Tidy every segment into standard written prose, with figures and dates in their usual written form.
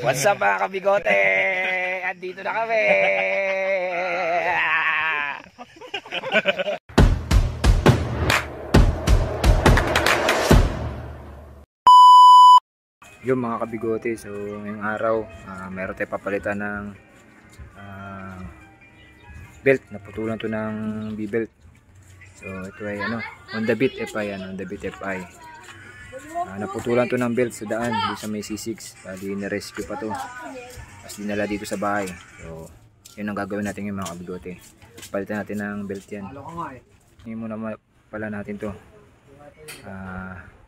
What's up mga kabigote? Andito na kami. Yung mga kabigote, so ngayong araw meron tayong papalitan ng belt. Naputulan to ng B-belt. So ito ay Honda Beat FI, Honda Beat FI. Naputulan to ng belt sa daan dito sa may C6. Bali na-rescue pa to. Tapos dinala dito sa bahay. So yun ang gagawin natin yung mga kabigote. Palitan natin ng belt yan. Ngayon muna pala natin to.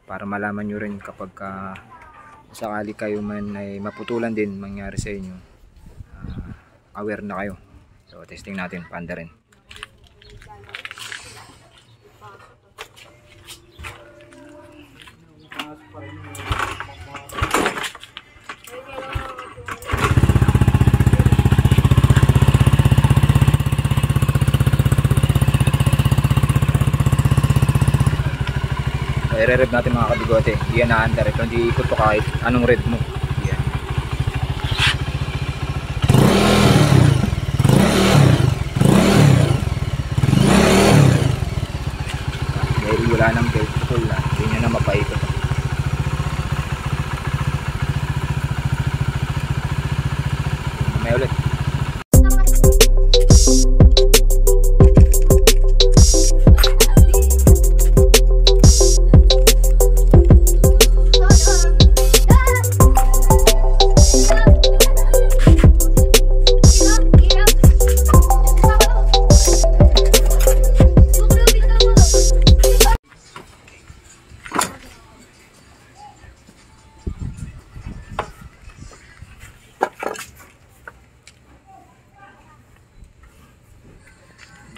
Para malaman nyo rin kapag sakali kayo man ay maputulan din mangyari sa inyo, aware na kayo. So testing natin, panda rin. I-rev natin mga kabigote. Yan na-under ito. Hindi ikot to kahit anong rev mo. Yan. Dahil wala ng belt pull na. Hindi nyo na mapaikot. May ulit.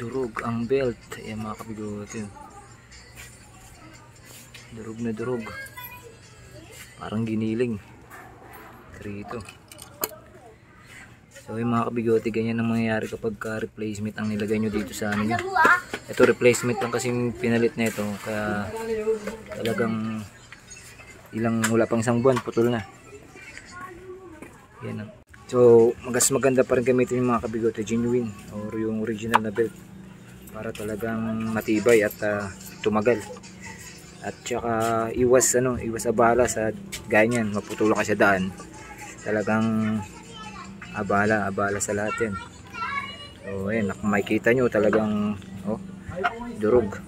Durog ang belt. Ayan mga kabigote. Durog na durog. Parang giniling. Krito. So yung mga kabigote, ganyan ang mangyayari kapag replacement ang nilagay nyo dito sa ano nyo. Ito replacement lang kasi pinalit na ito. Kaya talagang wala pang isang buwan, putol na. Yan ang. So mas maganda pa rin gamitin yung mga kabigote, genuine or yung original na belt para talagang matibay at tumagal. At saka iwas abala sa ganyan, maputulong ka sa daan. Talagang abala sa lahat yan. So ayan, makikita nyo talagang durog.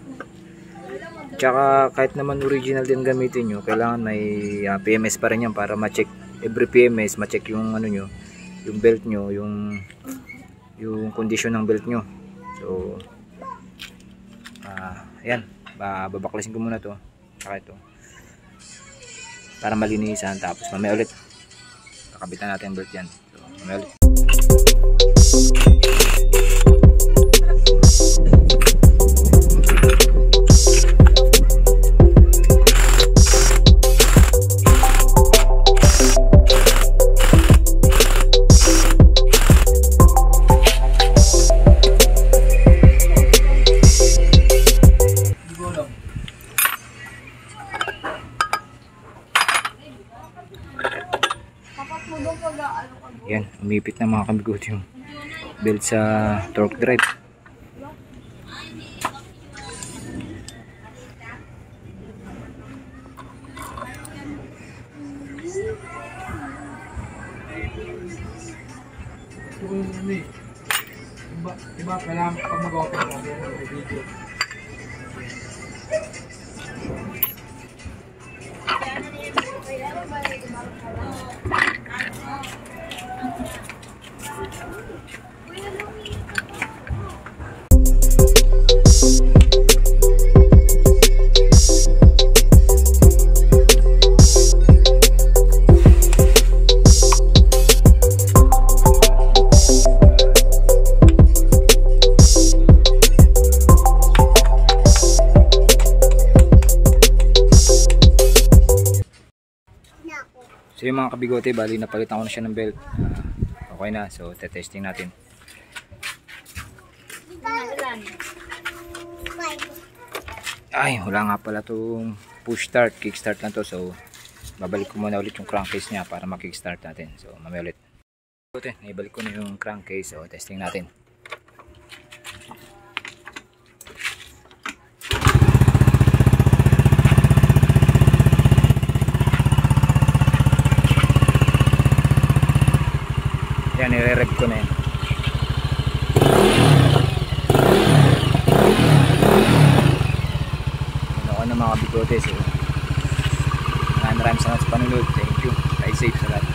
Tsaka kahit naman original din gamitin nyo, kailangan may PMS pa rin yan para ma-check. Every PMS, ma-check yung nyo, yung belt nyo, yung condition ng belt nyo. So ayan, babaklasin ko muna to saka ito para malinisan, tapos mamaya ulit kakabitan natin ang belt yan. So mamaya ulit. Yan, umipit na mga kabigote yung belt sa torque drive. Diba kailangan pag mag-open ng video. So yung mga kabigote, bali napalitan ko na siya ng belt. Okay na, so testing natin. Ay, wala nga pala itong push start, kick start lang to. So babalik ko muna ulit yung crankcase niya para makik-start natin. So mamaya ulit. Okay, naibalik ko na yung crankcase. So testing natin. Yan, nire-rev ko na yan. Ano mga bigote. So maraming salamat sa panunod. Thank you. Stay safe sa lahat.